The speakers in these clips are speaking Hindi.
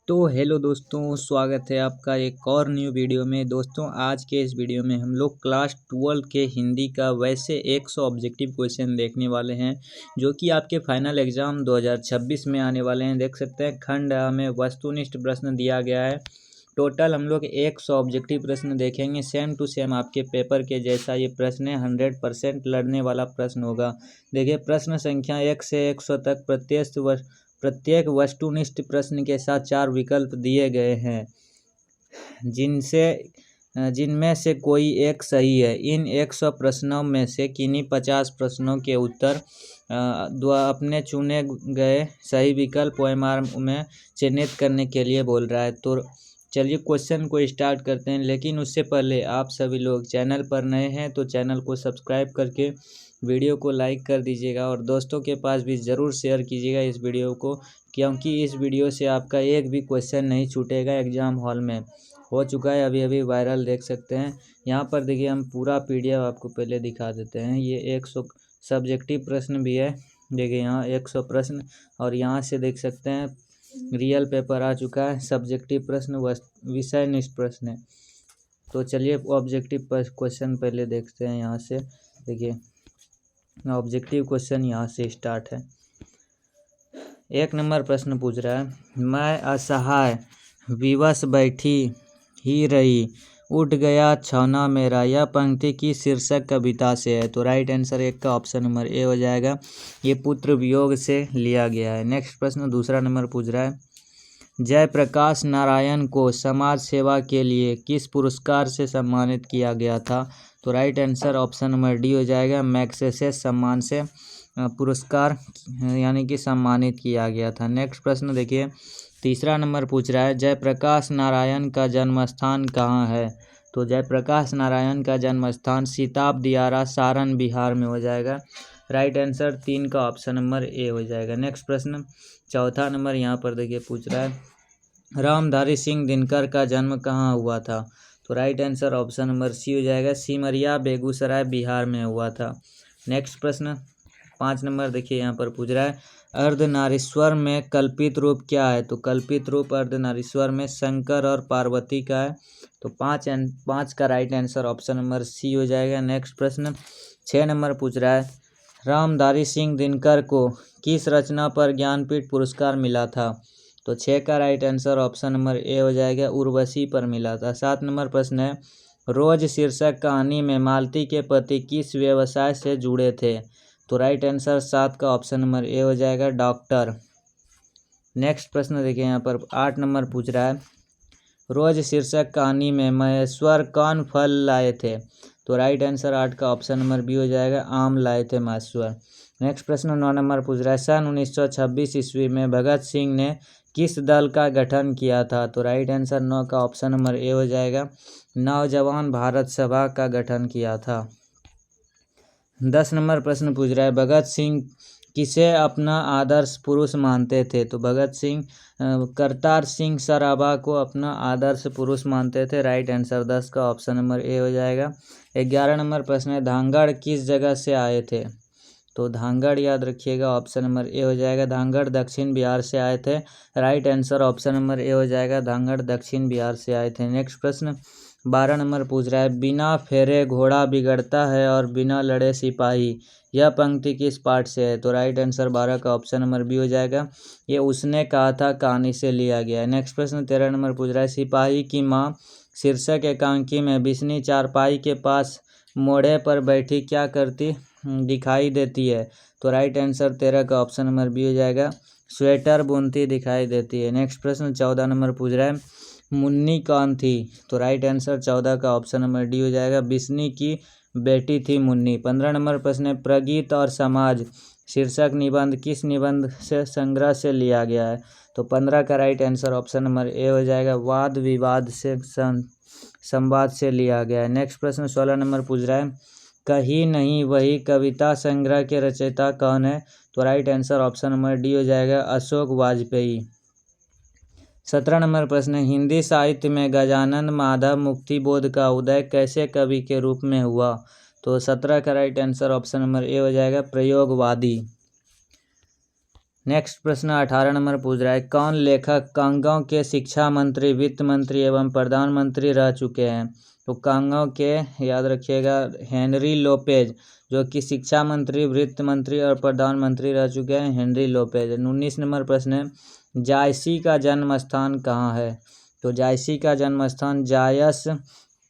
तो हेलो दोस्तों, स्वागत है आपका एक और न्यू वीडियो में। दोस्तों आज के इस वीडियो में हम लोग क्लास 12 के हिंदी का वैसे 100 ऑब्जेक्टिव क्वेश्चन देखने वाले हैं जो कि आपके फाइनल एग्ज़ाम 2026 में आने वाले हैं। देख सकते हैं खंड में वस्तुनिष्ठ प्रश्न दिया गया है। टोटल हम लोग 100 ऑब्जेक्टिव प्रश्न देखेंगे। सेम टू सेम आपके पेपर के जैसा ये प्रश्न है, 100% लड़ने वाला प्रश्न होगा। देखिए प्रश्न संख्या 1 से 100 तक प्रत्येक वस्तुनिष्ठ प्रश्न के साथ 4 विकल्प दिए गए हैं जिनमें से कोई एक सही है। इन 100 प्रश्नों में से किन्हीं 50 प्रश्नों के उत्तर अपने चुने गए सही विकल्प OMR में चिन्हित करने के लिए बोल रहा है। तो चलिए क्वेश्चन को स्टार्ट करते हैं, लेकिन उससे पहले आप सभी लोग चैनल पर नए हैं तो चैनल को सब्सक्राइब करके वीडियो को लाइक कर दीजिएगा और दोस्तों के पास भी ज़रूर शेयर कीजिएगा इस वीडियो को, क्योंकि इस वीडियो से आपका एक भी क्वेश्चन नहीं छूटेगा। एग्ज़ाम हॉल में हो चुका है अभी वायरल, देख सकते हैं। यहाँ पर देखिए हम पूरा PDF आपको पहले दिखा देते हैं। ये 100 सब्जेक्टिव प्रश्न भी है। देखिए यहाँ 100 प्रश्न और यहाँ से देख सकते हैं रियल पेपर आ चुका है। सब्जेक्टिव प्रश्न विषय निष्ठ प्रश्न है। तो चलिए ऑब्जेक्टिव क्वेश्चन पहले देखते हैं। यहाँ से देखिए ऑब्जेक्टिव क्वेश्चन यहाँ से स्टार्ट है। 1 नंबर प्रश्न पूछ रहा है, मैं असहाय विवश बैठी ही रही, उठ गया छौना मेरा। यह पंक्ति की शीर्षक कविता से है। तो राइट आंसर 1 का ऑप्शन नंबर ए हो जाएगा। ये पुत्र वियोग से लिया गया है। नेक्स्ट प्रश्न दूसरा नंबर पूछ रहा है, जयप्रकाश नारायण को समाज सेवा के लिए किस पुरस्कार से सम्मानित किया गया था। तो right answer option number D हो जाएगा। मैग्सेसे सम्मान से पुरस्कार यानी कि सम्मानित किया गया था। नेक्स्ट प्रश्न देखिए तीसरा नंबर पूछ रहा है, जयप्रकाश नारायण का जन्म स्थान कहाँ है। तो जयप्रकाश नारायण का जन्म स्थान सीताब दियारा सारण बिहार में हो जाएगा। राइट आंसर 3 का ऑप्शन नंबर ए हो जाएगा। नेक्स्ट प्रश्न चौथा नंबर यहाँ पर देखिए पूछ रहा है, रामधारी सिंह दिनकर का जन्म कहाँ हुआ था। तो right answer option number C हो जाएगा। सिमरिया बेगूसराय बिहार में हुआ था। नेक्स्ट प्रश्न 5 नंबर देखिए यहाँ पर पूछ रहा है, अर्धनारीश्वर में कल्पित रूप क्या है। तो कल्पित रूप अर्धनारीश्वर में शंकर और पार्वती का है। तो 5 का right answer option number C हो जाएगा। नेक्स्ट प्रश्न 6 नंबर पूछ रहा है, रामधारी सिंह दिनकर को किस रचना पर ज्ञानपीठ पुरस्कार मिला था। तो 6 का right answer option number A हो जाएगा, उर्वशी पर मिला था। 7 नंबर प्रश्न है, रोज शीर्षक कहानी में मालती के पति किस व्यवसाय से जुड़े थे। तो राइट आंसर 7 का ऑप्शन नंबर ए हो जाएगा, डॉक्टर। नेक्स्ट प्रश्न देखिए यहाँ पर 8 नंबर पूछ रहा है, रोज शीर्षक कहानी में महेश्वर कौन फल लाए थे। तो राइट आंसर 8 का ऑप्शन नंबर बी हो जाएगा, आम लाए थे महेश्वर। नेक्स्ट प्रश्न 9 नंबर पूछ रहा है, सन 1926 ईस्वी में भगत सिंह ने किस दल का गठन किया था। तो राइट आंसर 9 का ऑप्शन नंबर ए हो जाएगा, नौजवान भारत सभा का गठन किया था। 10 नंबर प्रश्न पूछ रहा है, भगत सिंह किसे अपना आदर्श पुरुष मानते थे। तो भगत सिंह करतार सिंह सराभा को अपना आदर्श पुरुष मानते थे। राइट आंसर 10 का ऑप्शन नंबर ए हो जाएगा। 11 नंबर प्रश्न है, धांगड़ किस जगह से आए थे। तो धांगड़ याद रखिएगा, ऑप्शन नंबर ए हो जाएगा, धांगड़ दक्षिण बिहार से आए थे। Right answer option number A हो जाएगा, धांगड़ दक्षिण बिहार से आए थे। नेक्स्ट प्रश्न 12 नंबर पूछ रहा है, बिना फेरे घोड़ा बिगड़ता है और बिना लड़े सिपाही। यह पंक्ति किस पाठ से है। तो राइट आंसर 12 का ऑप्शन नंबर बी हो जाएगा, ये उसने कहा था कहानी से लिया गया है। नेक्स्ट प्रश्न 13 नंबर पूछ रहा है, सिपाही की माँ शीर्षक एकांकी में बिस्नी चारपाई के पास मोड़े पर बैठी क्या करती दिखाई देती है। तो राइट आंसर 13 का ऑप्शन नंबर बी हो जाएगा, स्वेटर बुनती दिखाई देती है। नेक्स्ट प्रश्न 14 नंबर पूछ रहा है, मुन्नी कौन थी। तो राइट आंसर 14 का ऑप्शन नंबर डी हो जाएगा, बिस्नी की बेटी थी मुन्नी। 15 नंबर प्रश्न है, प्रगीत और समाज शीर्षक निबंध किस निबंध से संग्रह से लिया गया है। तो 15 का right answer option number A हो जाएगा, वाद विवाद से संवाद से लिया गया है। नेक्स्ट प्रश्न 16 नंबर पूछ रहा है, कहीं नहीं वही कविता संग्रह के रचयिता कौन है। तो right answer option number D हो जाएगा, अशोक वाजपेयी। 17 नंबर प्रश्न है, हिंदी साहित्य में गजानन माधव मुक्तिबोध का उदय कैसे कवि के रूप में हुआ। तो 17 का right answer option number A हो जाएगा, प्रयोगवादी। नेक्स्ट प्रश्न 18 नंबर पूछ रहा है, कौन लेखक कांगो के शिक्षा मंत्री, वित्त मंत्री एवं प्रधानमंत्री रह चुके हैं? तो कांगो के याद रखिएगा हेनरी लोपेज, जो कि शिक्षा मंत्री, वित्त मंत्री और प्रधानमंत्री रह चुके हैं, हेनरी लोपेज। 19 नंबर प्रश्न है, जायसी का जन्म स्थान कहाँ है? तो जायसी का जन्म स्थान जायस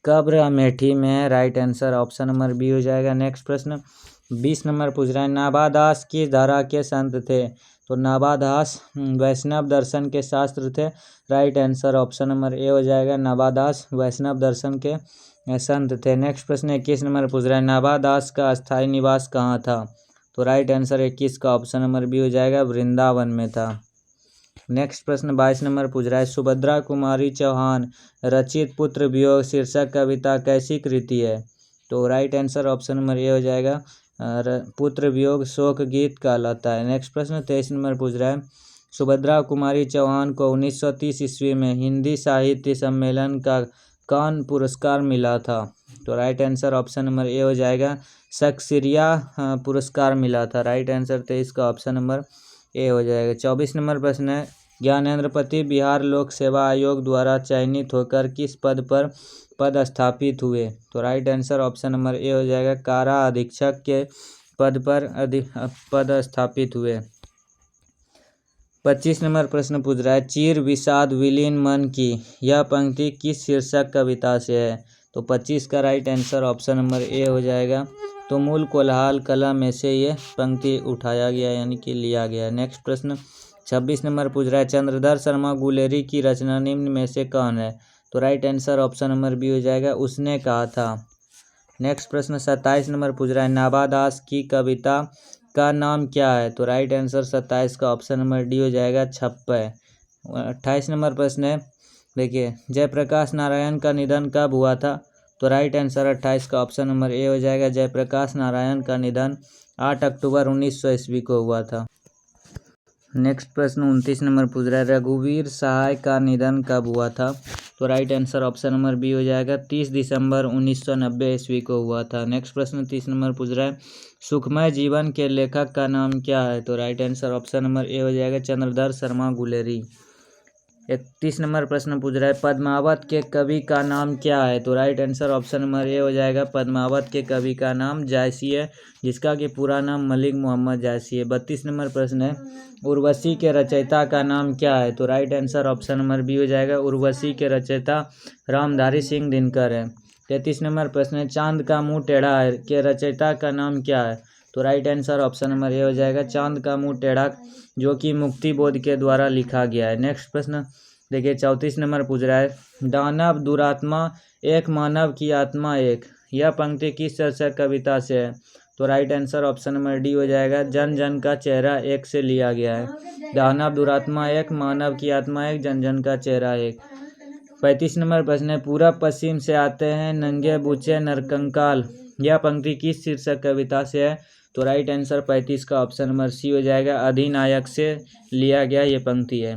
कब्र अमेठी में है। Right answer option number B हो जाएगा। नेक्स्ट प्रश्न 20 नंबर पूछ रहा है, नाभादास किस धारा के संत थे? तो नाभादास वैष्णव दर्शन के शास्त्र थे। Right answer option number A हो जाएगा, नाभादास वैष्णव दर्शन के संत थे। नेक्स्ट प्रश्न 21 नंबर पूछ रहा है, नाभादास का स्थायी निवास कहाँ था? तो राइट आंसर 21 का ऑप्शन नंबर बी हो जाएगा, वृंदावन में था। नेक्स्ट प्रश्न 22 नंबर पूछ रहा है, सुभद्रा कुमारी चौहान रचित पुत्र वियोग शीर्षक कविता कैसी कृति है? तो right answer option number A हो जाएगा, पुत्र वियोग शोक गीत कहलाता है। नेक्स्ट प्रश्न 23 नंबर पूछ रहा है, सुभद्रा कुमारी चौहान को 1930 ईस्वी में हिंदी साहित्य सम्मेलन का कौन पुरस्कार मिला था? तो right answer option number A हो जाएगा, शक्सिरिया पुरस्कार मिला था। राइट आंसर 23 का ऑप्शन नंबर ए हो जाएगा। 24 नंबर प्रश्न है, ज्ञानेंद्रपति बिहार लोक सेवा आयोग द्वारा चयनित होकर किस पद पर पदस्थापित हुए? तो right answer option number A हो जाएगा, कारा अधीक्षक के पद पर पदस्थापित हुए। 25 नंबर प्रश्न पूछ रहा है, चीर विषाद विलीन मन की यह पंक्ति किस शीर्षक कविता से है? तो 25 का right answer option number A हो जाएगा, तो मूल कोल्हाल कला में से ये पंक्ति उठाया गया यानी कि लिया गया। नेक्स्ट प्रश्न 26 नंबर पूछ रहा है, चंद्रधर शर्मा गुलेरी की रचना निम्न में से कौन है? तो right answer option number B हो जाएगा, उसने कहा था। नेक्स्ट प्रश्न 27 नंबर पूछ रहा है, नाभादास की कविता का नाम क्या है? तो राइट आंसर 27 का ऑप्शन नंबर डी हो जाएगा, छप्पय। 28 नंबर प्रश्न है, देखिए जयप्रकाश नारायण का निधन कब हुआ था? तो राइट आंसर 28 का ऑप्शन नंबर ए हो जाएगा, जयप्रकाश नारायण का निधन 8 अक्टूबर 1900 ईस्वी को हुआ था। नेक्स्ट प्रश्न 29 नंबर पूछ रहा है, रघुवीर सहाय का निधन कब हुआ था? तो right answer option number B हो जाएगा, 30 दिसंबर 1990 ईस्वी को हुआ था। नेक्स्ट प्रश्न 30 नंबर पूछ रहा है, सुखमय जीवन के लेखक का नाम क्या है? तो right answer option number A हो जाएगा, चंद्रधर शर्मा गुलेरी। 31 नंबर प्रश्न पूछ रहा है, पद्मावत के कवि का नाम क्या है? तो right answer option number A हो जाएगा, पद्मावत के कवि का नाम जायसी है, जिसका कि पूरा नाम मलिक मोहम्मद जायसी है। 32 नंबर प्रश्न है, उर्वशी के रचयिता का नाम क्या है? तो right answer option number B हो जाएगा, उर्वशी के रचयिता रामधारी सिंह दिनकर है। 33 नंबर प्रश्न है, चांद का मुंह टेढ़ा है के रचयिता का नाम क्या है? तो right answer option number A हो जाएगा, चांद का मुंह टेढ़ा, जो कि मुक्ति बोध के द्वारा लिखा गया है। नेक्स्ट प्रश्न देखिए 34 नंबर पूछ रहा है, दानव दुरात्मा एक मानव की आत्मा एक, यह पंक्ति किस शीर्षक कविता से है? तो right answer option number D हो जाएगा, जन जन का चेहरा एक से लिया गया है। दानव दुरात्मा एक, मानव की आत्मा एक, जन जन का चेहरा एक। 35 नंबर प्रश्न है, पूरब पश्चिम से आते हैं नंगे बूचे नरकंकाल, यह पंक्ति किस शीर्षक कविता से है? तो राइट आंसर 35 का ऑप्शन नंबर सी हो जाएगा, अधिनायक से लिया गया ये पंक्ति है।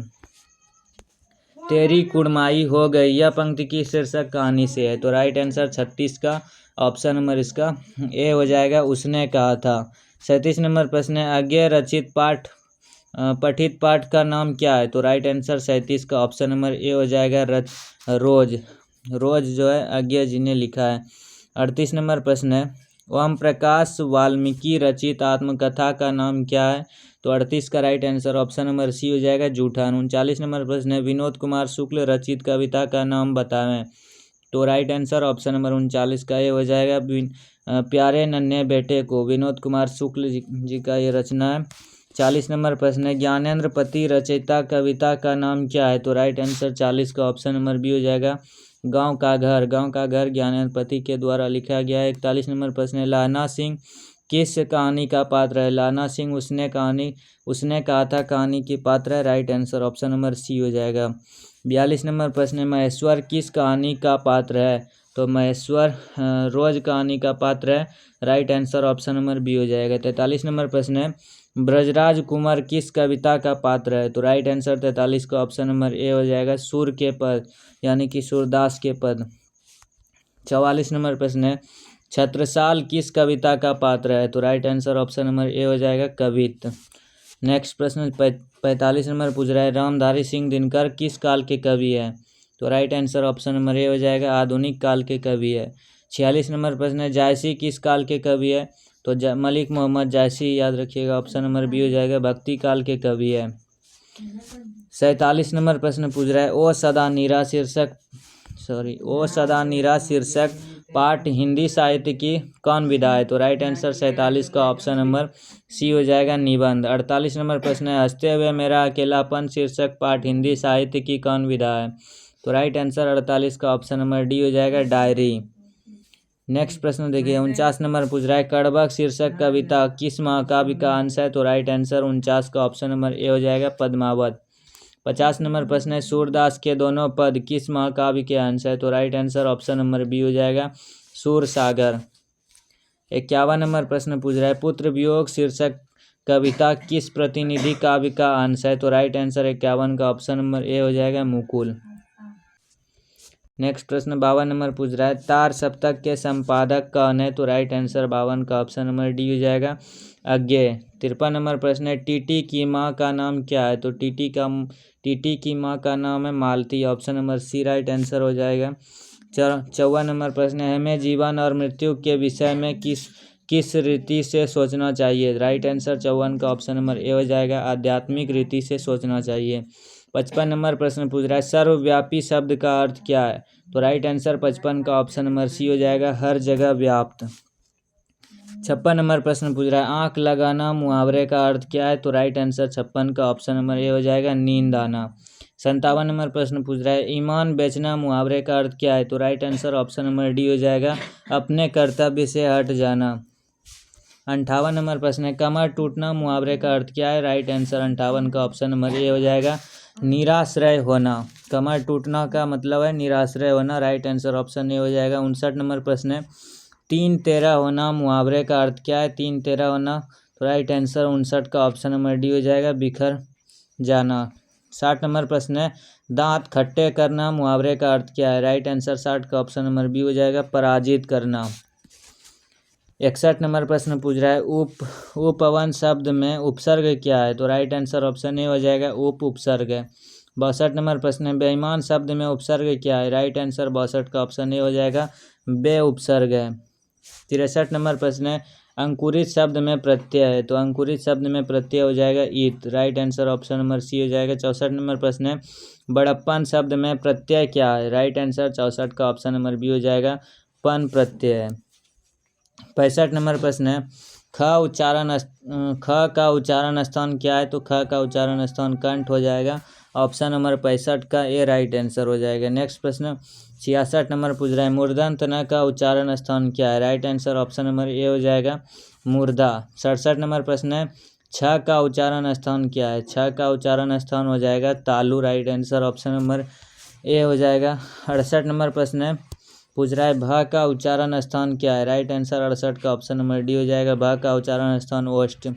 तेरी कुड़माई हो गई, यह पंक्ति की शीर्षक कहानी से है? तो राइट आंसर 36 का ऑप्शन नंबर इसका ए हो जाएगा, उसने कहा था। 37 नंबर प्रश्न है, अज्ञेय रचित पाठ पठित पाठ का नाम क्या है? तो राइट आंसर 37 का ऑप्शन नंबर ए हो जाएगा, रोज। रोज जो है अज्ञेय जी ने लिखा है। 38 नंबर प्रश्न है, ओम प्रकाश वाल्मीकि रचित आत्मकथा का नाम क्या है? तो 38 का right answer option number C हो जाएगा, जूठन। 39 नंबर प्रश्न है, विनोद कुमार शुक्ल रचित कविता का नाम बताएं। तो राइट आंसर ऑप्शन नंबर 39 का ये हो जाएगा, प्यारे नन्हे बेटे को, विनोद कुमार शुक्ल जी का ये रचना है। 40 नंबर प्रश्न है, ज्ञानेंद्रपति रचयिता कविता का नाम क्या है? तो राइट आंसर 40 का ऑप्शन नंबर बी हो जाएगा, गांव का घर। गांव का घर ज्ञानेंद्रपति के द्वारा लिखा गया है। 41 नंबर प्रश्न है, लाना सिंह किस कहानी का पात्र है? लाना सिंह उसने कहा था कहानी की पात्र है। Right answer option number C हो जाएगा। 42 नंबर प्रश्न है, महेश्वर किस कहानी का पात्र है? तो महेश्वर रोज कहानी का पात्र है। Right answer option number B हो जाएगा। 43 नंबर प्रश्न है, ब्रजराज कुमार किस कविता का पात्र है? तो राइट आंसर 43 का ऑप्शन नंबर ए हो जाएगा, सूर के पद यानी कि सूरदास के पद। 44 नंबर प्रश्न है, छत्रसाल किस कविता का पात्र है? तो right answer option number A हो जाएगा, कवित। नेक्स्ट प्रश्न 45 नंबर पूछ रहा है, रामधारी सिंह दिनकर किस काल के कवि है? तो right answer option number A हो जाएगा, आधुनिक काल के कवि है। 46 नंबर प्रश्न है, जायसी किस काल के कवि है? तो मलिक मोहम्मद जायसी, याद रखिएगा, ऑप्शन नंबर बी हो जाएगा, भक्ति काल के कवि है। 47 नंबर प्रश्न पूछ रहा है, ओ सदा नीरा शीर्षक पाठ हिंदी साहित्य की कौन विधा है? तो राइट आंसर 47 का ऑप्शन नंबर सी हो जाएगा, निबंध। 48 नंबर प्रश्न है, हंसते हुए मेरा अकेलापन शीर्षक पाठ हिंदी साहित्य की कौन विधा है? तो राइट आंसर 48 का ऑप्शन नंबर डी हो जाएगा, डायरी। नेक्स्ट प्रश्न देखिए, 49 नंबर पूछ रहा है, कड़बक शीर्षक कविता किस महाकाव्य का अंश है? तो राइट आंसर 49 का ऑप्शन नंबर ए हो जाएगा, पद्मावत। 50 नंबर प्रश्न है, सूरदास के दोनों पद किस महाकाव्य के अंश है? तो right answer option number B हो जाएगा, सूरसागर। 51 नंबर प्रश्न पूछ रहा है, पुत्र वियोग शीर्षक कविता किस प्रतिनिधि काव्य का अंश है? तो राइट आंसर 51 का ऑप्शन नंबर ए हो जाएगा, मुकुल। नेक्स्ट प्रश्न 52 नंबर पूछ रहा है, तार सप्तक के संपादक कौन है? तो राइट आंसर 52 का ऑप्शन नंबर डी हो जाएगा, अज्ञेय। 53 नंबर प्रश्न है, टीटी की माँ का नाम क्या है? तो टीटी की माँ का नाम है Malti, option number C right answer हो जाएगा। 54 नंबर प्रश्न है, हमें जीवन और मृत्यु के विषय में किस रीति से सोचना चाहिए? राइट आंसर 54 का ऑप्शन नंबर ए हो जाएगा, आध्यात्मिक रीति से सोचना चाहिए। 55 नंबर प्रश्न पूछ रहा है, सर्वव्यापी शब्द का अर्थ क्या है? तो राइट आंसर 55 का ऑप्शन नंबर सी हो जाएगा, हर जगह व्याप्त। 56 नंबर प्रश्न पूछ रहा है, आंख लगाना मुहावरे का अर्थ क्या है? तो राइट आंसर 56 का ऑप्शन नंबर ए हो जाएगा, नींद आना। 57 नंबर प्रश्न पूछ रहा है, ईमान बेचना मुहावरे का अर्थ क्या है? तो right answer option number D हो जाएगा, अपने कर्तव्य से हट जाना। 58 नंबर प्रश्न है, कमर टूटना मुहावरे का अर्थ क्या है? राइट आंसर 58 का ऑप्शन नंबर ए हो जाएगा, निराश्रय होना। कमर टूटना का मतलब है निराश्रय होना, राइट आंसर ऑप्शन ए हो जाएगा। 59 नंबर प्रश्न है, 3-13 होना मुहावरे का अर्थ क्या है? 3-13 होना, तो राइट आंसर 59 का ऑप्शन नंबर डी हो जाएगा, बिखर जाना। 60 नंबर प्रश्न है, दांत खट्टे करना मुहावरे का अर्थ क्या है? राइट आंसर 60 का ऑप्शन नंबर बी हो जाएगा, पराजित करना। 61 नंबर प्रश्न पूछ रहा है, उपवन शब्द में उपसर्ग क्या है? तो राइट आंसर ऑप्शन ए हो जाएगा, उपसर्ग है। 62 नंबर प्रश्न है, बेईमान शब्द में उपसर्ग क्या है? राइट आंसर 62 का ऑप्शन ए हो जाएगा, बे उपसर्ग है। 63 नंबर प्रश्न है, अंकुरित शब्द में प्रत्यय है? तो अंकुरित शब्द में प्रत्यय हो जाएगा ईत, right answer option number C हो जाएगा। 64 नंबर प्रश्न है, बड़प्पन शब्द में प्रत्यय क्या है? राइट आंसर 64 का ऑप्शन नंबर बी हो जाएगा, पन प्रत्यय है। 65 नंबर प्रश्न है, ख का उच्चारण स्थान क्या है? तो ख का उच्चारण स्थान कंठ हो जाएगा, ऑप्शन नंबर 65 का ए राइट आंसर हो जाएगा। नेक्स्ट प्रश्न 66 नंबर पूछ रहा है, मूर्धन्य न का उच्चारण स्थान क्या है? Right answer option number A हो जाएगा, मूर्धा। 67 नंबर प्रश्न है, छ का उच्चारण स्थान क्या है? छ का उच्चारण स्थान हो जाएगा तालु, right answer option number A हो जाएगा। 68 नंबर प्रश्न है, पूछ रहा है, भ का उच्चारण स्थान क्या है? राइट आंसर 68 का ऑप्शन नंबर डी हो जाएगा, भ का उच्चारण स्थान ओष्ठ।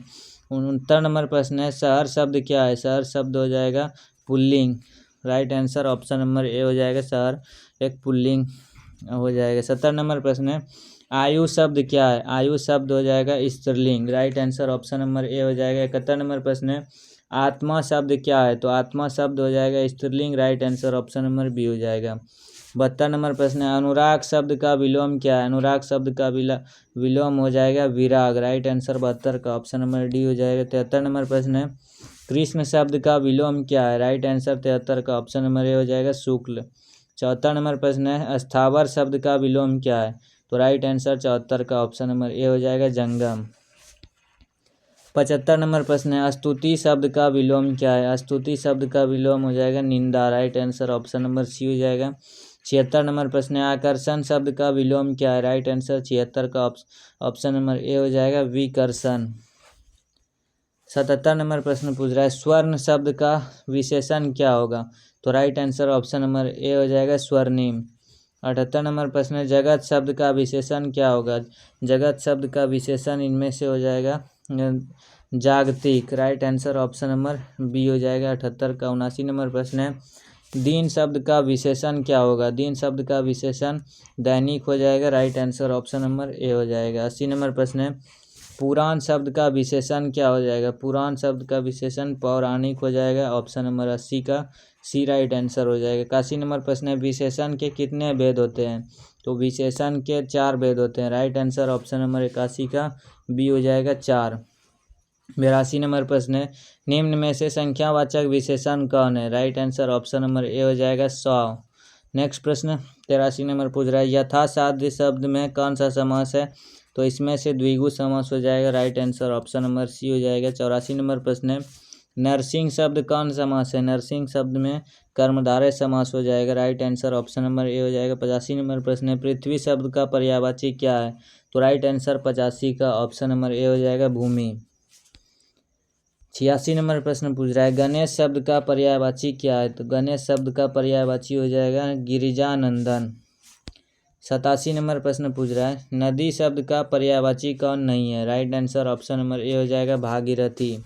69 नंबर प्रश्न है, शहर शब्द क्या है? शहर शब्द हो जाएगा pulling, right answer option number A हो जाएगा, शहर एक पुल्लिंग हो जाएगा। 70 नंबर प्रश्न है, आयु शब्द क्या है? आयु शब्द हो जाएगा स्त्रीलिंग, right answer option number A हो जाएगा। 71 नंबर प्रश्न है, आत्मा शब्द क्या है? तो आत्मा शब्द हो जाएगा स्त्रीलिंग, right answer option number B हो जाएगा। 72 नंबर प्रश्न है, अनुराग शब्द का विलोम क्या है? अनुराग शब्द का विलोम हो जाएगा विराग, राइट आंसर 72 का ऑप्शन नंबर डी हो जाएगा। 73 नंबर प्रश्न है, कृष्ण शब्द का विलोम क्या है? राइट आंसर 73 का ऑप्शन नंबर ए हो जाएगा, शुक्ल। 74 नंबर प्रश्न है, स्थावर शब्द का विलोम क्या है? तो राइट आंसर 74 का ऑप्शन नंबर ए हो जाएगा, जंगम। 75 नंबर प्रश्न है, स्तुति शब्द का विलोम क्या है? स्तुति शब्द का विलोम हो जाएगा निंदा, right answer option number C हो जाएगा। 76 नंबर प्रश्न है, आकर्षण शब्द का विलोम क्या है? राइट आंसर 76 का ऑप्शन नंबर ए हो जाएगा, विकर्षण। 77 नंबर प्रश्न पूछ रहा है, स्वर्ण शब्द का विशेषण क्या होगा? तो right answer option number A हो जाएगा, स्वर्णिम। 78 नंबर प्रश्न है, जगत शब्द का विशेषण क्या होगा? जगत शब्द का विशेषण इनमें से हो जाएगा जागतिक, right answer option number B हो जाएगा, 78 का। 79 नंबर प्रश्न है, दिन शब्द का विशेषण क्या होगा? दिन शब्द का विशेषण दैनिक हो जाएगा, right answer option number A हो जाएगा। 80 नंबर प्रश्न है, पुराण शब्द का विशेषण क्या हो जाएगा? पुराण शब्द का विशेषण पौराणिक हो जाएगा। ऑप्शन नंबर 80 का सी राइट आंसर हो जाएगा। 81 नंबर प्रश्न है, विशेषण के कितने भेद होते हैं? तो विशेषण के 4 भेद होते हैं। राइट आंसर ऑप्शन नंबर 81 का बी हो जाएगा 4। 82 नंबर प्रश्न है, निम्न में से संख्यावाचक विशेषण कौन है? Right answer option number A हो जाएगा 100। नेक्स्ट प्रश्न 83 नंबर पूछ रहा है, यथासाध्य शब्द में कौन सा समास है? तो इसमें से द्विगु समास हो जाएगा। Right answer option number C हो जाएगा। 84 नंबर प्रश्न है, नरसिंह शब्द कौन समास है? नरसिंह शब्द में कर्मधारय समास हो जाएगा। Right answer option number A हो जाएगा। 85 नंबर प्रश्न है, पृथ्वी शब्द का पर्यायवाची क्या है? तो राइट आंसर 85 का ऑप्शन नंबर ए हो जाएगा भूमि। 86 नंबर प्रश्न पूछ रहा है, गणेश शब्द का पर्यायवाची क्या है? तो गणेश शब्द का पर्यायवाची हो जाएगा गिरिजानंदन। 87 नंबर प्रश्न पूछ रहा है, नदी शब्द का पर्यायवाची कौन नहीं है? Right answer option number A हो जाएगा भागीरथी।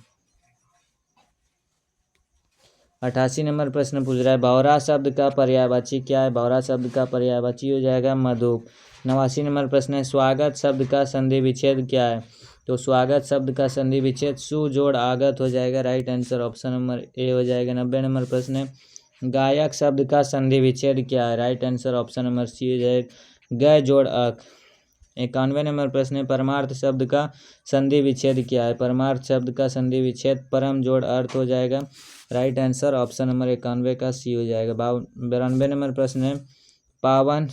88 नंबर प्रश्न पूछ रहा है, भौरा शब्द का पर्यायवाची क्या है? भौरा शब्द का पर्यायवाची हो जाएगा मधुप। 89 नंबर प्रश्न है, स्वागत शब्द का संधि विच्छेद क्या है? तो स्वागत शब्द का संधि विच्छेद सु जोड़ आगत हो जाएगा। Right answer option number A हो जाएगा। 90 नंबर प्रश्न है, गायक शब्द का संधि विच्छेद क्या है? Right answer option number C हो जाएगा ग जोड़ अक। 91 नंबर प्रश्न है, परमार्थ शब्द का संधि विच्छेद क्या है? परमार्थ शब्द का संधि विच्छेद परम जोड़ अर्थ हो जाएगा। राइट आंसर ऑप्शन नंबर 91 का सी हो जाएगा। 92 नंबर प्रश्न है, पावन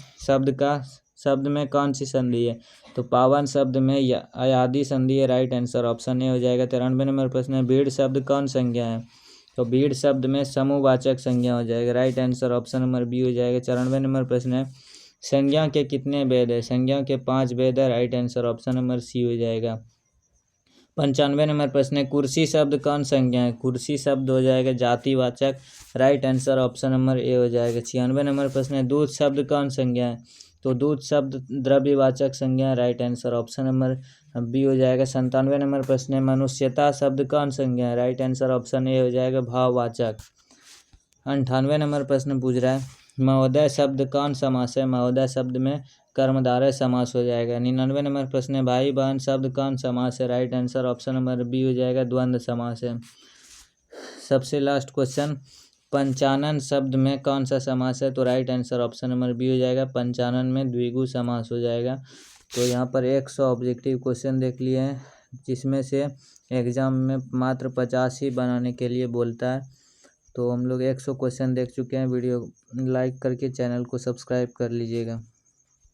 शब्द में कौन सी संधि है? तो पावन शब्द में अयादि संधि है। राइट आंसर ऑप्शन ए हो जाएगा। 93 नंबर प्रश्न है, भीड़ शब्द कौन संज्ञा है? तो भीड़ शब्द में समूहवाचक संज्ञा हो जाएगा। Right answer option number B हो जाएगा। 94 नंबर प्रश्न है, संज्ञा के कितने भेद है? संज्ञा के 5 भेद है। Right answer option number C हो जाएगा। 95 नंबर प्रश्न है, कुर्सी शब्द कौन संज्ञा है? कुर्सी शब्द हो जाएगा जातिवाचक। Right answer option number A हो जाएगा। 96 नंबर प्रश्न है, दूध शब्द कौन संज्ञा है? तो दूध शब्द द्रव्यवाचक संज्ञा। Right answer option number B हो जाएगा। 97 नंबर प्रश्न है, मनुष्यता शब्द कौन संज्ञा है? राइट आंसर ऑप्शन ए हो जाएगा भाववाचक। 98 नंबर प्रश्न पूछ रहा है, महोदय शब्द कौन समास है? महोदय शब्द में कर्मधारय समास हो जाएगा। 99 नंबर प्रश्न है, भाई बहन शब्द कौन समास है? Right answer option number B हो जाएगा द्वंद्व समास है। सबसे लास्ट क्वेश्चन, पंचानन शब्द में कौन सा समास है? तो right answer option number B हो जाएगा। पंचानन में द्विगु समास हो जाएगा। तो यहाँ पर 100 ऑब्जेक्टिव क्वेश्चन देख लिए हैं, जिसमें से एग्जाम में मात्र 50 ही बनाने के लिए बोलता है। तो हम लोग 100 क्वेश्चन देख चुके हैं। वीडियो लाइक करके चैनल को सब्सक्राइब कर लीजिएगा।